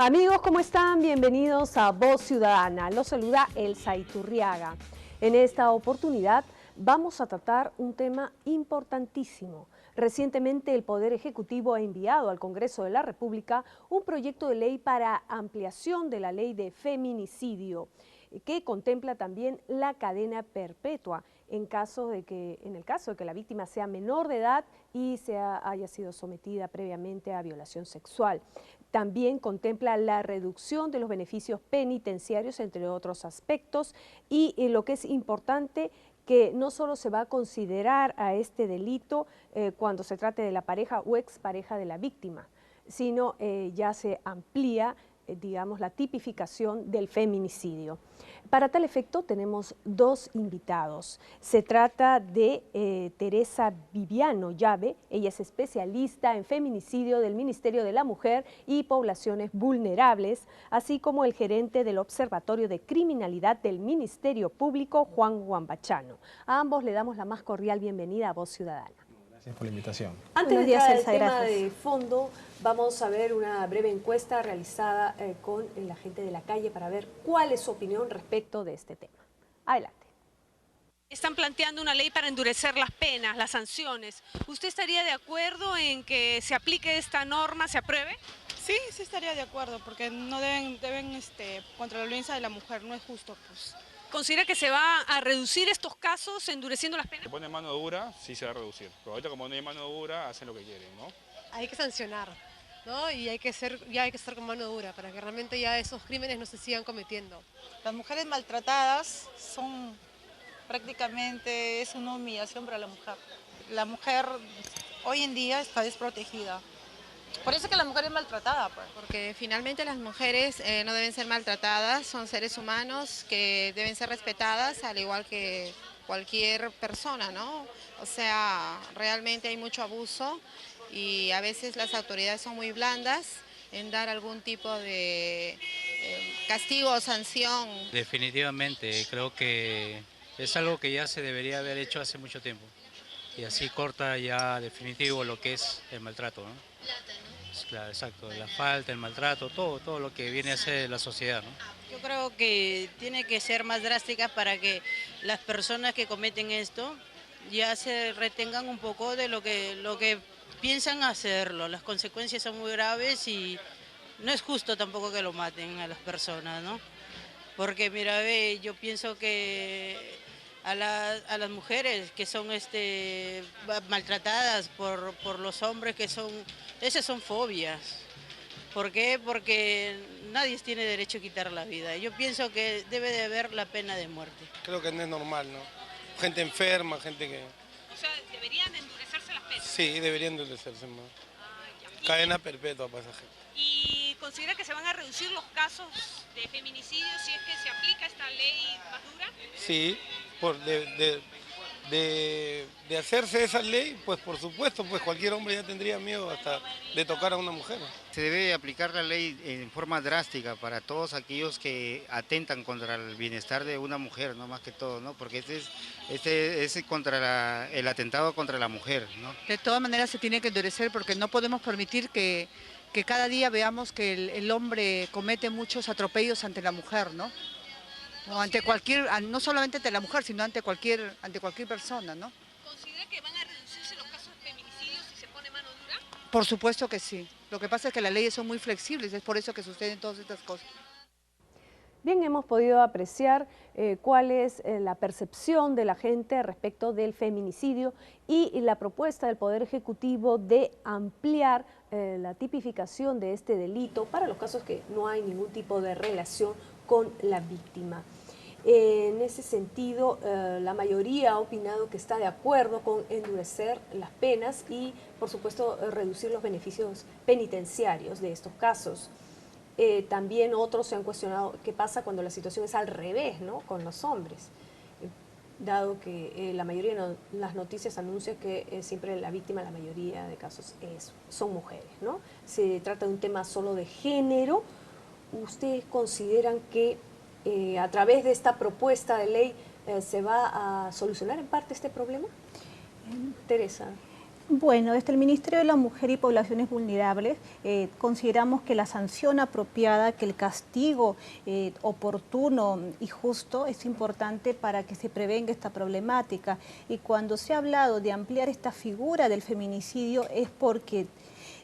Amigos, ¿cómo están? Bienvenidos a Voz Ciudadana. Los saluda Elsa Iturriaga. En esta oportunidad vamos a tratar un tema importantísimo. Recientemente el Poder Ejecutivo ha enviado al Congreso de la República un proyecto de ley para ampliación de la ley de feminicidio, que contempla también la cadena perpetua en el caso de que la víctima sea menor de edad y haya sido sometida previamente a violación sexual. También contempla la reducción de los beneficios penitenciarios, entre otros aspectos, y lo que es importante, que no solo se va a considerar a este delito cuando se trate de la pareja o expareja de la víctima, sino ya se amplía digamos, la tipificación del feminicidio. Para tal efecto tenemos dos invitados. Se trata de Teresa Viviano Llave, ella es especialista en feminicidio del Ministerio de la Mujer y Poblaciones Vulnerables, así como el gerente del Observatorio de Criminalidad del Ministerio Público, Juan Guambachano. A ambos le damos la más cordial bienvenida a Voz Ciudadana. Gracias por la invitación. Antes de entrar al tema de fondo, vamos a ver una breve encuesta realizada con la gente de la calle para ver cuál es su opinión respecto de este tema. Adelante. Están planteando una ley para endurecer las penas, las sanciones. ¿Usted estaría de acuerdo en que se aplique esta norma, se apruebe? Sí, sí estaría de acuerdo, porque no deben contra la violencia de la mujer, no es justo, pues. ¿Considera que se va a reducir estos casos endureciendo las penas? Si pone mano dura, sí se va a reducir. Pero ahorita como no hay mano dura, hacen lo que quieren, ¿no? Hay que sancionar, ¿no? Y hay que estar con mano dura para que realmente ya esos crímenes no se sigan cometiendo. Las mujeres maltratadas son prácticamente, es una humillación para la mujer. La mujer hoy en día está desprotegida. Por eso es que la mujer es maltratada, pues. Porque finalmente las mujeres no deben ser maltratadas, son seres humanos que deben ser respetadas al igual que cualquier persona, ¿no? O sea, realmente hay mucho abuso y a veces las autoridades son muy blandas en dar algún tipo de castigo o sanción. Definitivamente, creo que es algo que ya se debería haber hecho hace mucho tiempo y así corta ya definitivo lo que es el maltrato, ¿no? Claro, exacto, la falta, el maltrato, todo lo que viene a ser la sociedad, ¿no? Yo creo que tiene que ser más drástica para que las personas que cometen esto ya se retengan un poco de lo que piensan hacerlo. Las consecuencias son muy graves y no es justo tampoco que lo maten a las personas, ¿no? Porque mira, yo pienso que a las mujeres que son maltratadas por los hombres, esas son fobias. ¿Por qué? Porque nadie tiene derecho a quitar la vida. Yo pienso que debe de haber la pena de muerte. Creo que no es normal, ¿no? Gente enferma, gente que... O sea, ¿deberían endurecerse las penas? Sí, deberían endurecerse más. Cadena perpetua para esa gente. ¿Y considera que se van a reducir los casos de feminicidio si es que se aplica esta ley más dura? Sí, de hacerse esa ley, pues por supuesto, pues cualquier hombre ya tendría miedo hasta de tocar a una mujer. Se debe aplicar la ley en forma drástica para todos aquellos que atentan contra el bienestar de una mujer, no más que todo, ¿no? Porque es contra el atentado contra la mujer, ¿no? De todas maneras se tiene que endurecer porque no podemos permitir que cada día veamos que el hombre comete muchos atropellos ante la mujer, ¿no? O ante no solamente ante la mujer, sino ante cualquier persona, ¿no? ¿Considera que van a reducirse los casos de feminicidios si se pone mano dura? Por supuesto que sí. Lo que pasa es que las leyes son muy flexibles, es por eso que suceden todas estas cosas. Bien, hemos podido apreciar cuál es la percepción de la gente respecto del feminicidio y la propuesta del Poder Ejecutivo de ampliar la tipificación de este delito para los casos que no hay ningún tipo de relación con la víctima. En ese sentido, la mayoría ha opinado que está de acuerdo con endurecer las penas y, por supuesto, reducir los beneficios penitenciarios de estos casos. También otros se han cuestionado qué pasa cuando la situación es al revés, ¿no?, con los hombres, dado que la mayoría de las noticias anuncia que siempre la víctima, la mayoría de casos, son mujeres, ¿no? Se trata de un tema solo de género. ¿Ustedes consideran que a través de esta propuesta de ley se va a solucionar en parte este problema? Teresa. Bueno, desde el Ministerio de la Mujer y Poblaciones Vulnerables consideramos que la sanción apropiada, que el castigo oportuno y justo es importante para que se prevenga esta problemática. Y cuando se ha hablado de ampliar esta figura del feminicidio es porque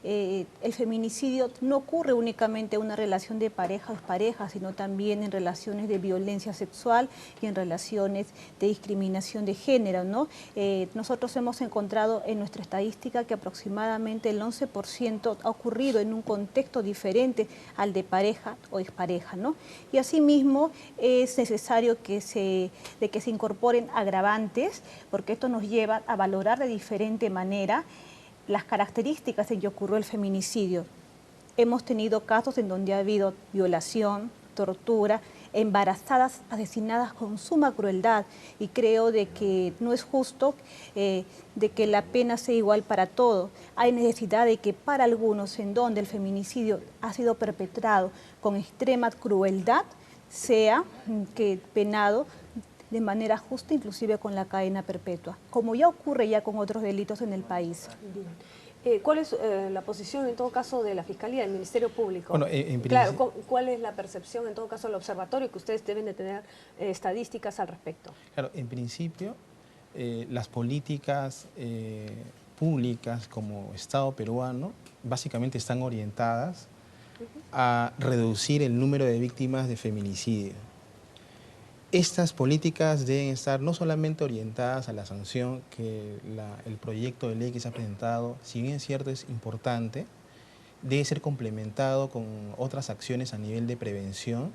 el feminicidio no ocurre únicamente en una relación de pareja o expareja, sino también en relaciones de violencia sexual y en relaciones de discriminación de género, ¿no? Nosotros hemos encontrado en nuestra estadística que aproximadamente el 11% ha ocurrido en un contexto diferente al de pareja o expareja, ¿no? Y asimismo es necesario que se incorporen agravantes, porque esto nos lleva a valorar de diferente manera las características en que ocurrió el feminicidio. Hemos tenido casos en donde ha habido violación, tortura, embarazadas asesinadas con suma crueldad, y creo de que no es justo de que la pena sea igual para todos. Hay necesidad de que para algunos en donde el feminicidio ha sido perpetrado con extrema crueldad sea penado de manera justa, inclusive con la cadena perpetua, como ya ocurre ya con otros delitos en el país. Bien. ¿Cuál es la posición en todo caso de la Fiscalía, del Ministerio Público? Bueno, claro, ¿cuál es la percepción en todo caso del observatorio, que ustedes deben de tener estadísticas al respecto? Claro, en principio las políticas públicas como Estado peruano básicamente están orientadas a reducir el número de víctimas de feminicidio. Estas políticas deben estar no solamente orientadas a la sanción, que el proyecto de ley que se ha presentado, si bien es cierto, es importante, debe ser complementado con otras acciones a nivel de prevención,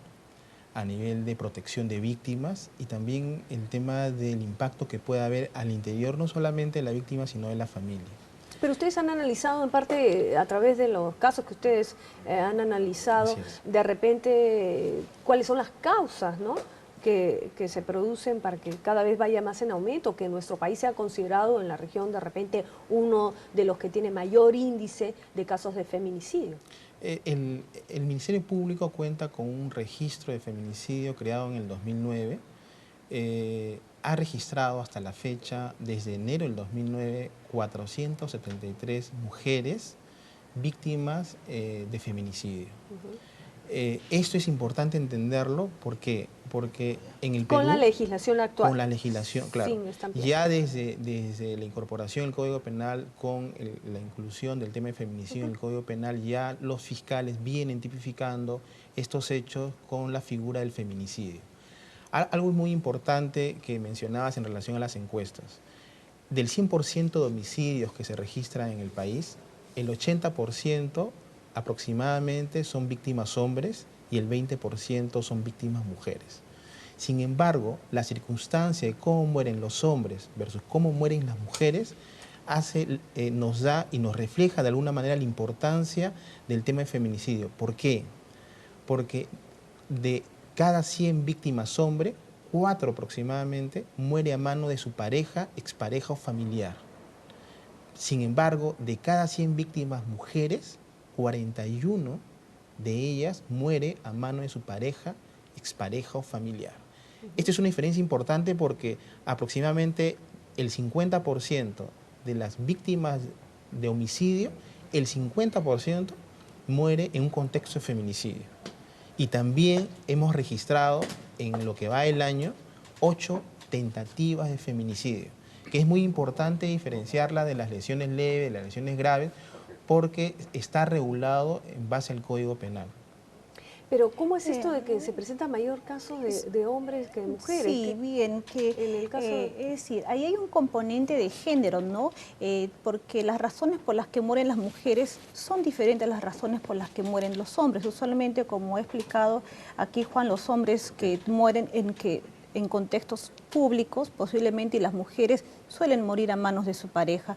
a nivel de protección de víctimas, y también el tema del impacto que pueda haber al interior, no solamente de la víctima, sino de la familia. Pero ustedes han analizado en parte, a través de los casos que ustedes han analizado, de repente, cuáles son las causas, ¿no?, que se producen para que cada vez vaya más en aumento, que nuestro país sea considerado en la región de repente uno de los que tiene mayor índice de casos de feminicidio. El Ministerio Público cuenta con un registro de feminicidio creado en el 2009. Ha registrado hasta la fecha, desde enero del 2009, 473 mujeres víctimas de feminicidio. Esto es importante entenderlo porque en el Perú... Con la legislación actual. Con la legislación, claro. Ya desde la incorporación del Código Penal, con la inclusión del tema de feminicidio en el Código Penal, ya los fiscales vienen tipificando estos hechos con la figura del feminicidio. Algo muy importante que mencionabas en relación a las encuestas. Del 100% de homicidios que se registran en el país, el 80% aproximadamente son víctimas hombres y el 20% son víctimas mujeres. Sin embargo, la circunstancia de cómo mueren los hombres versus cómo mueren las mujeres nos da y nos refleja de alguna manera la importancia del tema de feminicidio. ¿Por qué? Porque de cada 100 víctimas hombre, 4 aproximadamente muere a mano de su pareja, expareja o familiar. Sin embargo, de cada 100 víctimas mujeres, 41 de ellas muere a mano de su pareja, expareja o familiar. Esta es una diferencia importante porque aproximadamente el 50% de las víctimas de homicidio, el 50% muere en un contexto de feminicidio. Y también hemos registrado en lo que va del año 8 tentativas de feminicidio, que es muy importante diferenciarla de las lesiones leves, de las lesiones graves, porque está regulado en base al Código Penal. Pero ¿cómo es esto de que se presenta mayor caso de hombres que de mujeres? Sí, bien, en el caso es decir, ahí hay un componente de género, ¿no? Porque las razones por las que mueren las mujeres son diferentes a las razones por las que mueren los hombres. Usualmente, como he explicado aquí, Juan, los hombres que mueren en contextos públicos, posiblemente, y las mujeres suelen morir a manos de su pareja.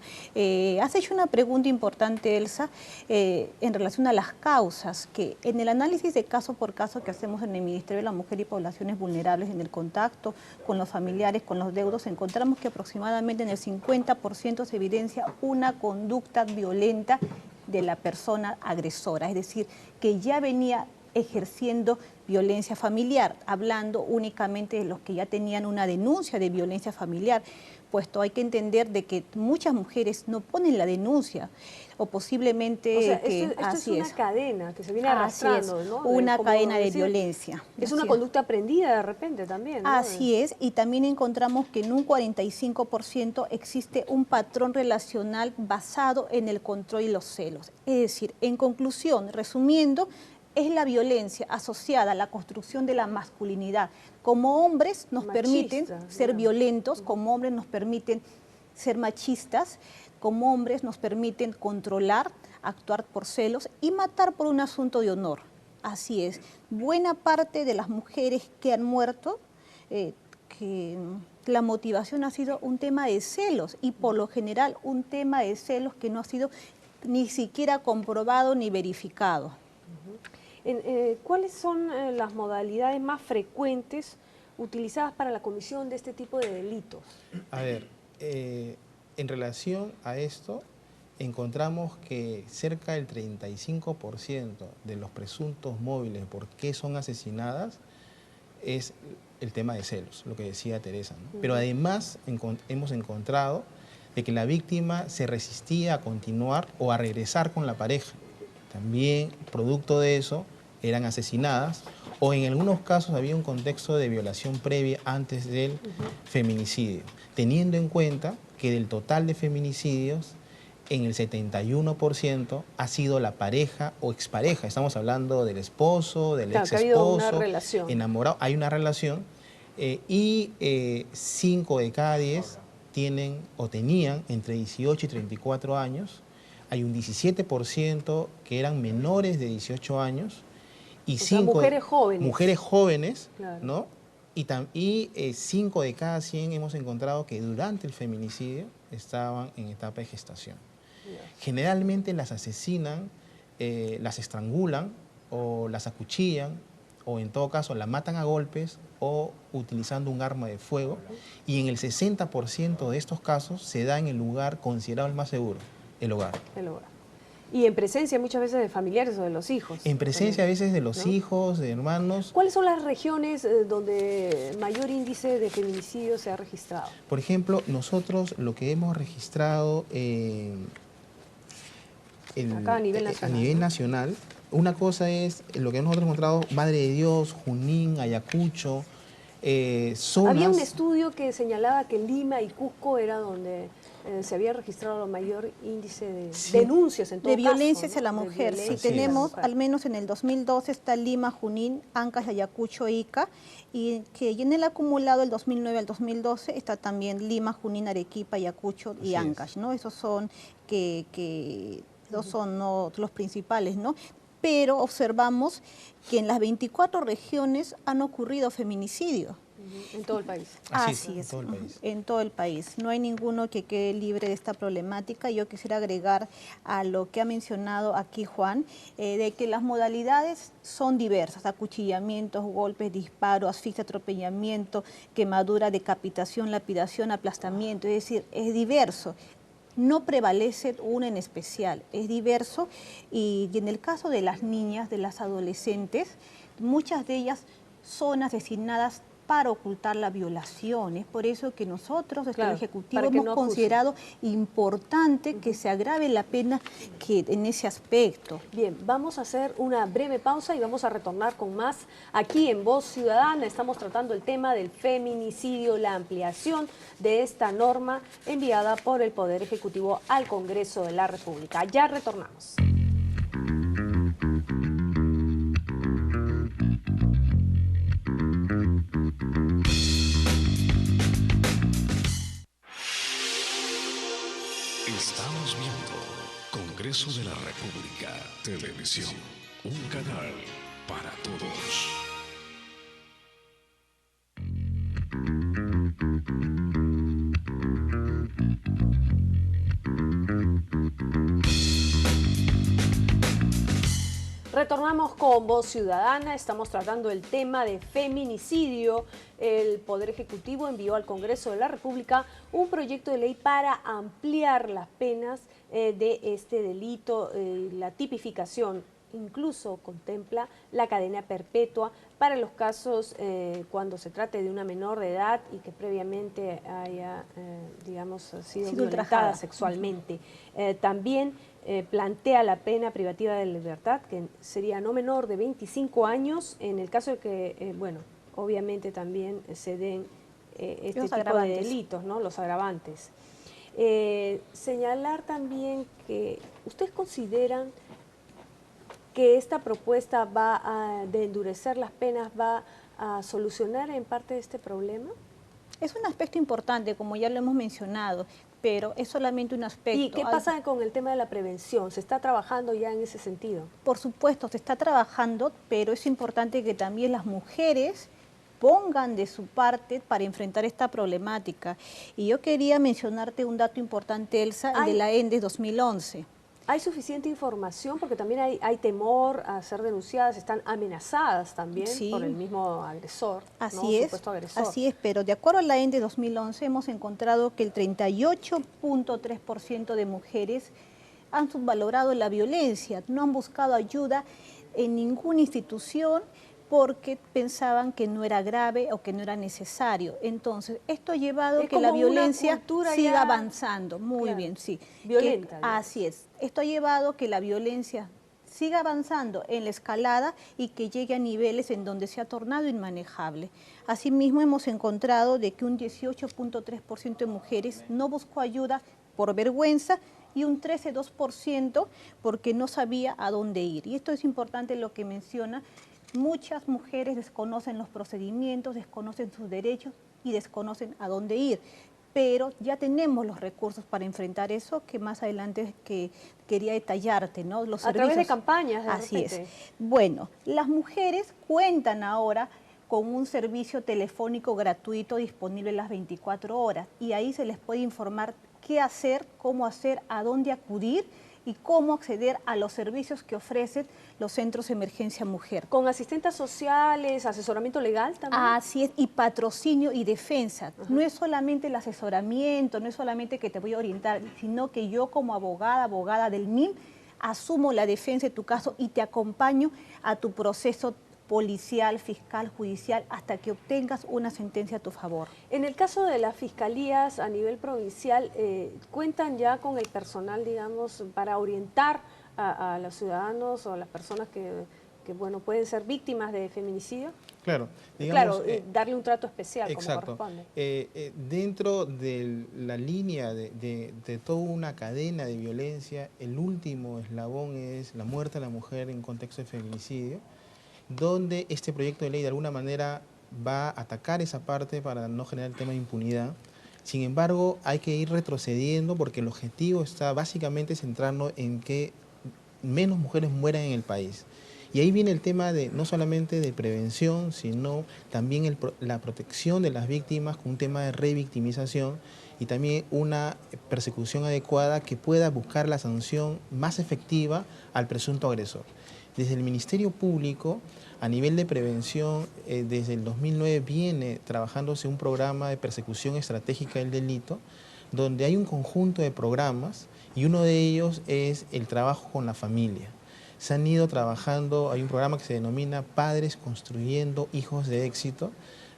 Has hecho una pregunta importante, Elsa, en relación a las causas, que en el análisis de caso por caso que hacemos en el Ministerio de la Mujer y Poblaciones Vulnerables, en el contacto con los familiares, con los deudos, encontramos que aproximadamente en el 50% se evidencia una conducta violenta de la persona agresora, es decir, que ya venía ejerciendo violencia familiar, hablando únicamente de los que ya tenían una denuncia de violencia familiar, puesto hay que entender de que muchas mujeres no ponen la denuncia o posiblemente... O sea, que, esto así es una cadena que se viene arrastrando, ¿no? Una Como cadena de decir, violencia. Es una conducta aprendida de repente también, ¿no? Así es, y también encontramos que en un 45% existe un patrón relacional basado en el control y los celos. Es decir, en conclusión, resumiendo, es la violencia asociada a la construcción de la masculinidad. Como hombres nos permiten ser violentos, como hombres nos permiten ser machistas, como hombres nos permiten controlar, actuar por celos y matar por un asunto de honor. Así es. Buena parte de las mujeres que han muerto, que la motivación ha sido un tema de celos y por lo general un tema de celos que no ha sido ni siquiera comprobado ni verificado. ¿Cuáles son las modalidades más frecuentes utilizadas para la comisión de este tipo de delitos? A ver, en relación a esto, encontramos que cerca del 35% de los presuntos móviles por qué son asesinadas es el tema de celos, lo que decía Teresa, ¿no? Pero además hemos encontrado de que la víctima se resistía a continuar o a regresar con la pareja. También, producto de eso, eran asesinadas o en algunos casos había un contexto de violación previa antes del feminicidio, teniendo en cuenta que del total de feminicidios, en el 71% ha sido la pareja o expareja. Estamos hablando del esposo, del exesposo, enamorado. Hay una relación y 5 de cada 10 tienen o tenían entre 18 y 34 años. Hay un 17% que eran menores de 18 años y 5 mujeres jóvenes. Mujeres jóvenes, claro, ¿no? Y 5 de cada 100 hemos encontrado que durante el feminicidio estaban en etapa de gestación. Generalmente las asesinan, las estrangulan o las acuchillan o en todo caso la matan a golpes o utilizando un arma de fuego y en el 60% de estos casos se da en el lugar considerado el más seguro, el hogar. El hogar. Y en presencia muchas veces de familiares o de los hijos. En presencia a veces de los hijos, de hermanos. ¿Cuáles son las regiones donde mayor índice de feminicidio se ha registrado? Por ejemplo, nosotros lo que hemos registrado acá a nivel nacional, una cosa es lo que nosotros hemos encontrado, Madre de Dios, Junín, Ayacucho, zonas... Había un estudio que señalaba que Lima y Cusco era donde se había registrado el mayor índice de denuncias en todo de caso, violencia hacia ¿no? la mujer. Si Sí, tenemos, al menos en el 2012 está Lima, Junín, Ancash, Ayacucho, Ica, y en el acumulado del 2009 al 2012 está también Lima, Junín, Arequipa, Ayacucho y Ancash, ¿no? Esos son ¿no? los principales, ¿no? Pero observamos que en las 24 regiones han ocurrido feminicidios. En todo el país. Así es, en todo el país. No hay ninguno que quede libre de esta problemática. Yo quisiera agregar a lo que ha mencionado aquí Juan, de que las modalidades son diversas: acuchillamientos, golpes, disparos, asfixia, atropellamiento, quemadura, decapitación, lapidación, aplastamiento. Es decir, es diverso. No prevalece una en especial, es diverso y en el caso de las niñas, de las adolescentes, muchas de ellas son asesinadas para ocultar la violación. Es por eso que nosotros, desde el Ejecutivo, hemos considerado importante que se agrave la pena en ese aspecto. Bien, vamos a hacer una breve pausa y vamos a retornar con más aquí en Voz Ciudadana. Estamos tratando el tema del feminicidio, la ampliación de esta norma enviada por el Poder Ejecutivo al Congreso de la República. Ya retornamos. Estamos viendo Congreso de la República Televisión, un canal para todos. Retornamos con Voz Ciudadana, estamos tratando el tema de feminicidio. El Poder Ejecutivo envió al Congreso de la República un proyecto de ley para ampliar las penas de este delito, la tipificación incluso contempla la cadena perpetua para los casos cuando se trate de una menor de edad y que previamente haya, sido violentada ultrajada sexualmente. También plantea la pena privativa de libertad, que sería no menor de 25 años, en el caso de que, obviamente también se den este tipo de delitos, ¿no? Los agravantes. Señalar también que ustedes consideran que esta propuesta de endurecer las penas va a solucionar en parte este problema. Es un aspecto importante, como ya lo hemos mencionado, pero es solamente un aspecto. ¿Y qué pasa con el tema de la prevención? ¿Se está trabajando ya en ese sentido? Por supuesto, se está trabajando, pero es importante que también las mujeres pongan de su parte para enfrentar esta problemática. Y yo quería mencionarte un dato importante, Elsa, el de la ENDES 2011. ¿Hay suficiente información? Porque también hay temor a ser denunciadas, están amenazadas también por el mismo agresor, supuesto agresor. Así es, pero de acuerdo a la ENDES 2011 hemos encontrado que el 38.3% de mujeres han subvalorado la violencia, no han buscado ayuda en ninguna institución porque pensaban que no era grave o que no era necesario. Entonces, esto ha llevado a que la violencia siga avanzando. Muy bien, sí. Violenta. Así es. Esto ha llevado a que la violencia siga avanzando en la escalada y que llegue a niveles en donde se ha tornado inmanejable. Asimismo, hemos encontrado de que un 18.3% de mujeres no buscó ayuda por vergüenza y un 13.2% porque no sabía a dónde ir. Y esto es importante lo que menciona. Muchas mujeres desconocen los procedimientos, desconocen sus derechos y desconocen a dónde ir. Pero ya tenemos los recursos para enfrentar eso, que más adelante quería detallarte, ¿no? Los servicios. A través de campañas, Así es. Bueno, las mujeres cuentan ahora con un servicio telefónico gratuito disponible las 24 horas y ahí se les puede informar qué hacer, cómo hacer, a dónde acudir y cómo acceder a los servicios que ofrecen los centros de emergencia mujer. ¿Con asistentes sociales, asesoramiento legal también? Así es, y patrocinio y defensa. No es solamente el asesoramiento, no es solamente que te voy a orientar, sino que yo como abogada del MIM, asumo la defensa de tu caso y te acompaño a tu proceso policial, fiscal, judicial, hasta que obtengas una sentencia a tu favor. En el caso de las fiscalías a nivel provincial, ¿cuentan ya con el personal, digamos, para orientar a los ciudadanos o a las personas que pueden ser víctimas de feminicidio? Claro. Digamos, darle un trato especial, exacto, como corresponde. Dentro de la línea de toda una cadena de violencia, el último eslabón es la muerte de la mujer en contexto de feminicidio, donde este proyecto de ley de alguna manera va a atacar esa parte para no generar el tema de impunidad. Sin embargo, hay que ir retrocediendo porque el objetivo está básicamente centrarnos en que menos mujeres mueran en el país. Y ahí viene el tema de no solamente de prevención, sino también la protección de las víctimas con un tema de revictimización y también una persecución adecuada que pueda buscar la sanción más efectiva al presunto agresor. Desde el Ministerio Público, a nivel de prevención, desde el 2009 viene trabajándose un programa de persecución estratégica del delito, donde hay un conjunto de programas y uno de ellos es el trabajo con la familia. Se han ido trabajando, hay un programa que se denomina Padres Construyendo Hijos de Éxito,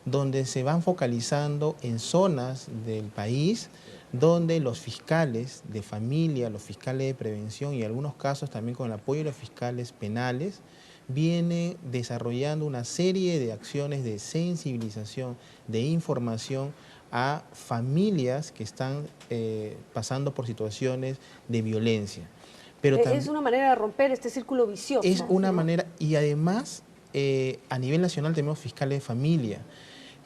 donde se van focalizando en zonas del país donde los fiscales de familia, los fiscales de prevención y en algunos casos también con el apoyo de los fiscales penales, vienen desarrollando una serie de acciones de sensibilización, de información a familias que están pasando por situaciones de violencia. Pero es una manera de romper este círculo vicioso. Es una manera, y además a nivel nacional tenemos fiscales de familia,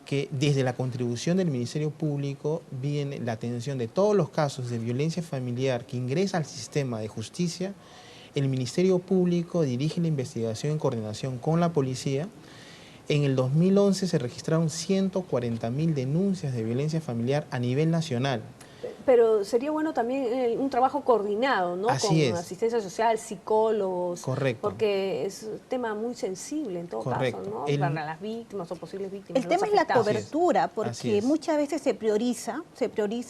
que desde la contribución del Ministerio Público viene la atención de todos los casos de violencia familiar que ingresa al sistema de justicia. El Ministerio Público dirige la investigación en coordinación con la policía. En el 2011 se registraron 140.000 denuncias de violencia familiar a nivel nacional. Pero sería bueno también un trabajo coordinado, ¿no? Así con asistencia social, psicólogos. Correcto. Porque es un tema muy sensible en todo caso, ¿no? Para las víctimas o posibles víctimas. El tema es la cobertura, porque muchas veces se prioriza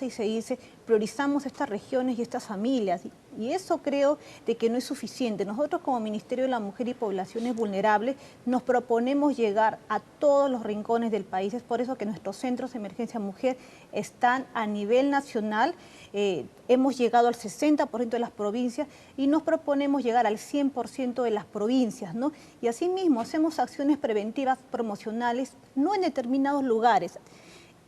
y se dice, priorizamos estas regiones y estas familias. Y eso creo de que no es suficiente. Nosotros como Ministerio de la Mujer y Poblaciones Vulnerables nos proponemos llegar a todos los rincones del país. Es por eso que nuestros centros de emergencia mujer están a nivel nacional. Hemos llegado al 60% de las provincias y nos proponemos llegar al 100% de las provincias, ¿no? Y asimismo hacemos acciones preventivas promocionales, no en determinados lugares,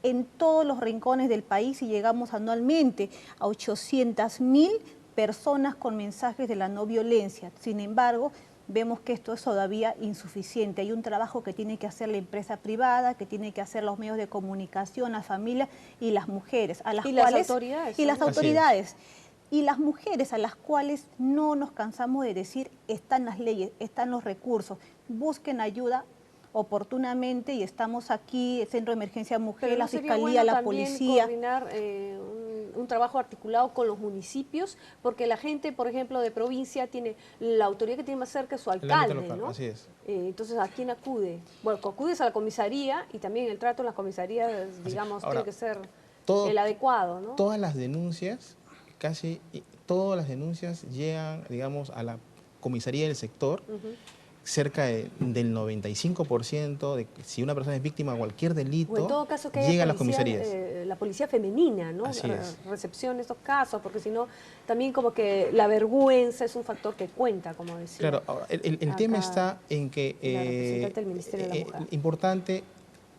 en todos los rincones del país, y llegamos anualmente a 800.000 personas con mensajes de la no violencia. Sin embargo, vemos que esto es todavía insuficiente. Hay un trabajo que tiene que hacer la empresa privada, que tiene que hacer los medios de comunicación, la familia y las mujeres, a las las cuales autoridades. y las autoridades. Y las mujeres a las cuales no nos cansamos de decir, están las leyes, están los recursos, busquen ayuda oportunamente, y estamos aquí, el Centro de Emergencia Mujer, la Fiscalía, la Policía. Coordinar un trabajo articulado con los municipios, porque la gente, por ejemplo, de provincia tiene la autoridad que tiene más cerca es su alcalde, local, ¿no? así es. Entonces, ¿a quién acude? Bueno, acudes a la comisaría, y también el trato en las comisarías, digamos, Ahora, tiene que ser todo, el adecuado, ¿no? Todas las denuncias, casi todas las denuncias llegan, digamos, a la comisaría del sector. Cerca del 95% de si una persona es víctima de cualquier delito, o en todo caso que llega haya a las comisarías. La policía femenina, ¿no? Así es. Recepción de estos casos, porque si no, también como que la vergüenza es un factor que cuenta, como decía. Claro, ahora, el tema está en que la representante del Ministerio de la Mujer. Importante,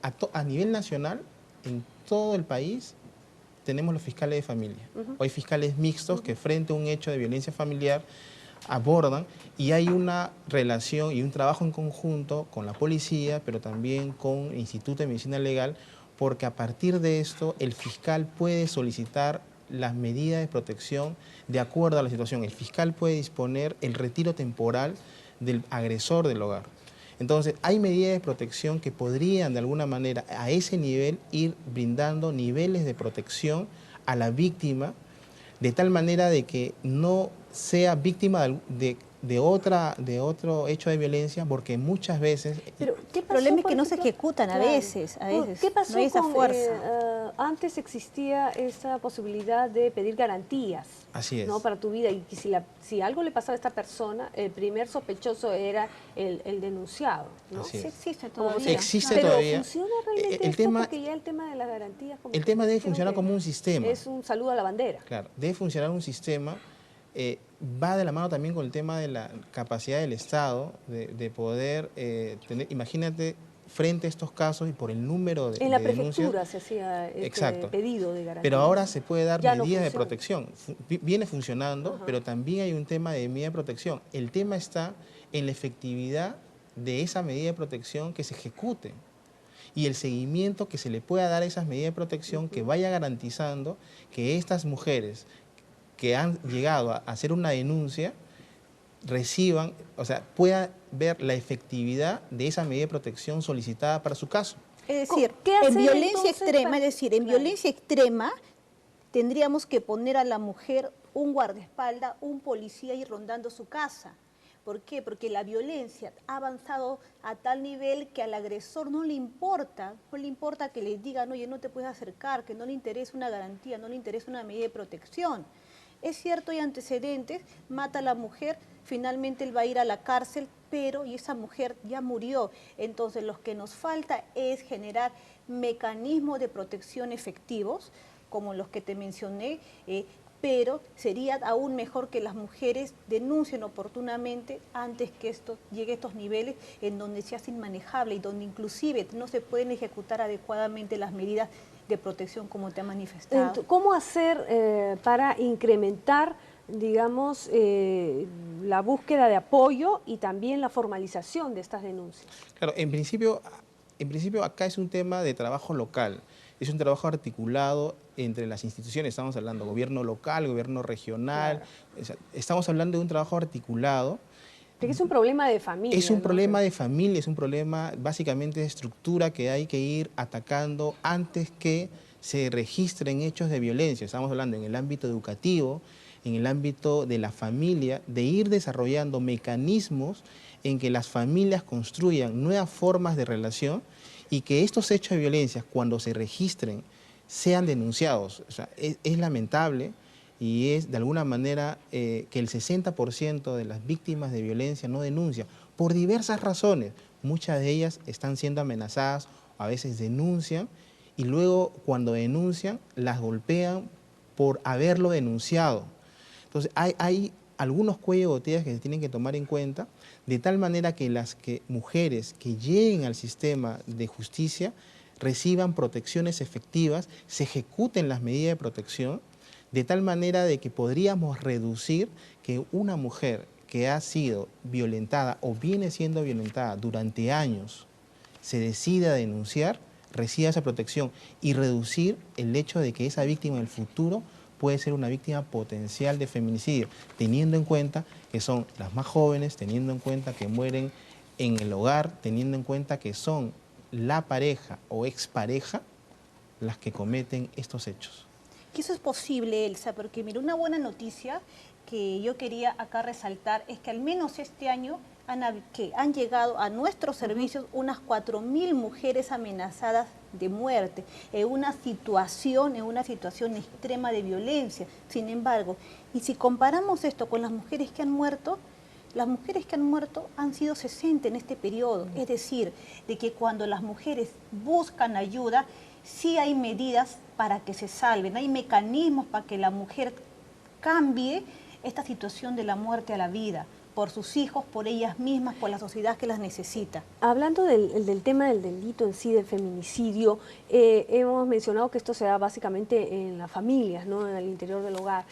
a nivel nacional, en todo el país, tenemos los fiscales de familia. Hay fiscales mixtos que frente a un hecho de violencia familiar abordan, y hay una relación y un trabajo en conjunto con la policía, pero también con el Instituto de Medicina Legal, porque a partir de esto el fiscal puede solicitar las medidas de protección de acuerdo a la situación. El fiscal puede disponer el retiro temporal del agresor del hogar. Entonces, hay medidas de protección que podrían de alguna manera a ese nivel ir brindando niveles de protección a la víctima, de tal manera de que no sea víctima de otro hecho de violencia, porque muchas veces... Pero el problema es que no se ejecutan a veces. ¿Qué pasó no hay esa con, fuerza? Antes existía esa posibilidad de pedir garantías. Así es. ¿No? Para tu vida, y si algo le pasaba a esta persona, el primer sospechoso era el denunciado, ¿no? Así es. Sí existe todavía. Existe Pero todavía. ¿funciona realmente esto? Porque ya el tema de las garantías... El tema debe funcionar como un sistema. Es un saludo a la bandera. Claro, debe funcionar un sistema. Va de la mano también con el tema de la capacidad del Estado de poder tener, imagínate, frente a estos casos y por el número de en la denuncias, prefectura se hacía pedido de garantía. Pero ahora se puede dar ya medidas no de protección. Viene funcionando, pero también hay un tema de medida de protección. El tema está en la efectividad de esa medida de protección que se ejecute y el seguimiento que se le pueda dar a esas medidas de protección que vaya garantizando que estas mujeres que han llegado a hacer una denuncia reciban, o sea, pueda ver la efectividad de esa medida de protección solicitada para su caso. Es decir, ¿qué en hacer violencia entonces extrema, es decir, en violencia extrema tendríamos que poner a la mujer un guardaespaldas, un policía y rondando su casa. ¿Por qué? Porque la violencia ha avanzado a tal nivel que al agresor no le importa que le digan, oye, no te puedes acercar, que no le interesa una garantía, no le interesa una medida de protección. Es cierto, hay antecedentes, mata a la mujer, finalmente él va a ir a la cárcel, pero y esa mujer ya murió. Entonces, lo que nos falta es generar mecanismos de protección efectivos, como los que te mencioné, pero sería aún mejor que las mujeres denuncien oportunamente antes que esto llegue a estos niveles en donde se hace inmanejable y donde inclusive no se pueden ejecutar adecuadamente las medidas de protección como te ha manifestado. ¿Cómo hacer para incrementar, digamos, la búsqueda de apoyo y también la formalización de estas denuncias? Claro, en principio acá es un tema de trabajo local, es un trabajo articulado entre las instituciones, estamos hablando gobierno local, gobierno regional, claro. Estamos hablando de un trabajo articulado. Porque es un problema de familia. Es un problema de familia, es un problema básicamente de estructura que hay que ir atacando antes que se registren hechos de violencia. Estamos hablando en el ámbito educativo, en el ámbito de la familia, de ir desarrollando mecanismos en que las familias construyan nuevas formas de relación y que estos hechos de violencia, cuando se registren, sean denunciados. O sea, es lamentable y es de alguna manera que el 60% de las víctimas de violencia no denuncian por diversas razones. Muchas de ellas están siendo amenazadas, a veces denuncian y luego cuando denuncian las golpean por haberlo denunciado. Entonces hay algunos cuellos de botellas que se tienen que tomar en cuenta, de tal manera que las mujeres que lleguen al sistema de justicia reciban protecciones efectivas, se ejecuten las medidas de protección, de tal manera de que podríamos reducir que una mujer que ha sido violentada o viene siendo violentada durante años, se decida a denunciar, reciba esa protección y reducir el hecho de que esa víctima en el futuro puede ser una víctima potencial de feminicidio, teniendo en cuenta que son las más jóvenes, teniendo en cuenta que mueren en el hogar, teniendo en cuenta que son la pareja o expareja las que cometen estos hechos. Que eso es posible, Elsa, porque mira, una buena noticia que yo quería acá resaltar es que al menos este año han llegado a nuestros servicios unas 4.000 mujeres amenazadas de muerte en una situación extrema de violencia. Sin embargo, y si comparamos esto con las mujeres que han muerto han sido 60 en este periodo. Es decir, de que cuando las mujeres buscan ayuda, sí hay medidas para que se salven, hay mecanismos para que la mujer cambie esta situación de la muerte a la vida, por sus hijos, por ellas mismas, por la sociedad que las necesita. Hablando del tema del delito en sí, del feminicidio, hemos mencionado que esto se da básicamente en las familias, ¿no?, en el interior del hogar.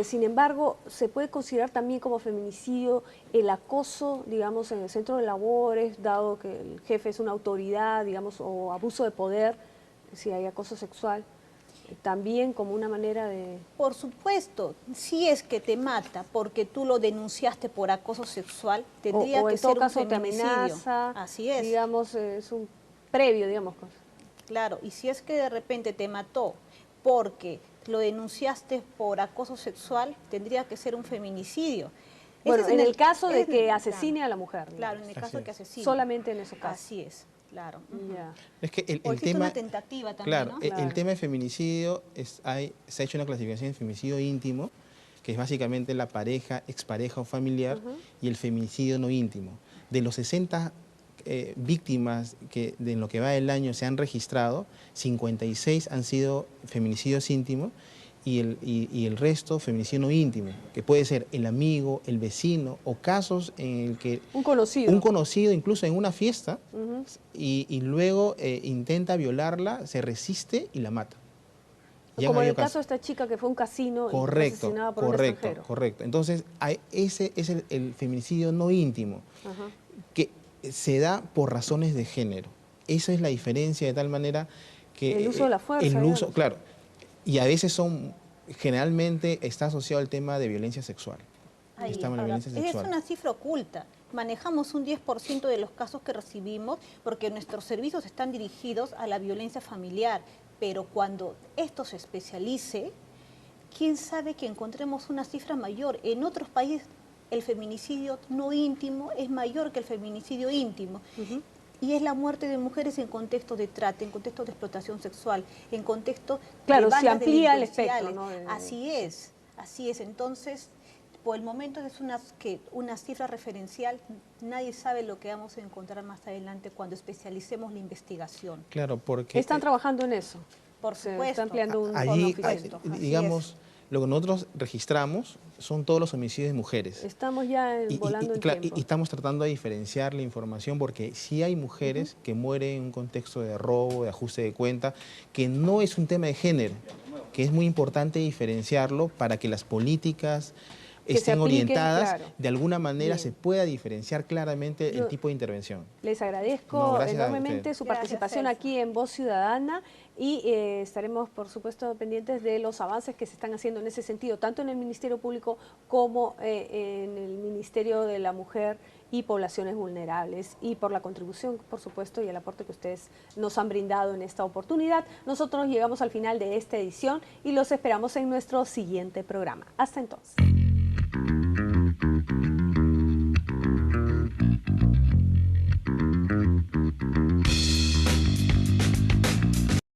Sin embargo, ¿se puede considerar también como feminicidio el acoso, digamos, en el centro de labores, dado que el jefe es una autoridad, digamos, o abuso de poder, si hay acoso sexual? También como una manera de... Por supuesto, si es que te mata porque tú lo denunciaste por acoso sexual, tendría que ser un feminicidio. Te amenaza, así es. Digamos, es un previo, digamos. Claro, y si es que de repente te mató porque lo denunciaste por acoso sexual, tendría que ser un feminicidio. Bueno, en el caso de que asesine a la mujer. Claro, en el caso de que asesine. Solamente en esos casos. Así es. Claro. Es que el tema, una tentativa también, claro, ¿no? El tema de feminicidio, se ha hecho una clasificación de feminicidio íntimo, que es básicamente la pareja, expareja o familiar, y el feminicidio no íntimo. De los 60 víctimas que en lo que va del año se han registrado, 56 han sido feminicidios íntimos, y el resto feminicidio no íntimo, que puede ser el amigo, el vecino, o casos en el que un conocido incluso en una fiesta, y luego intenta violarla, se resiste y la mata. Como en el caso de esta chica que fue a un casino y fue asesinada por un extranjero. Correcto. Entonces, ese es el feminicidio no íntimo, que se da por razones de género. Esa es la diferencia, de tal manera que... El uso de la fuerza. Claro. Y a veces generalmente está asociado al tema de violencia sexual. Es una cifra oculta. Manejamos un 10% de los casos que recibimos porque nuestros servicios están dirigidos a la violencia familiar. Pero cuando esto se especialice, quién sabe que encontremos una cifra mayor. En otros países el feminicidio no íntimo es mayor que el feminicidio íntimo. Y es la muerte de mujeres en contexto de trata, en contexto de explotación sexual, en contexto de bandas se amplía el espectro, ¿no? Así es. Entonces, por el momento es una cifra referencial. Nadie sabe lo que vamos a encontrar más adelante cuando especialicemos la investigación. Claro, porque... ¿Están trabajando en eso? Por supuesto. Está ampliando un allí, digamos, lo que nosotros registramos son todos los homicidios de mujeres. Estamos ya volando el tiempo. Y estamos tratando de diferenciar la información porque sí hay mujeres que mueren en un contexto de robo, de ajuste de cuenta, que no es un tema de género, que es muy importante diferenciarlo para que las políticas estén orientadas, de alguna manera se pueda diferenciar claramente el tipo de intervención. Les agradezco enormemente su participación aquí en Voz Ciudadana y estaremos, por supuesto, pendientes de los avances que se están haciendo en ese sentido, tanto en el Ministerio Público como en el Ministerio de la Mujer y Poblaciones Vulnerables, y por la contribución, por supuesto, y el aporte que ustedes nos han brindado en esta oportunidad. Nosotros llegamos al final de esta edición y los esperamos en nuestro siguiente programa. Hasta entonces.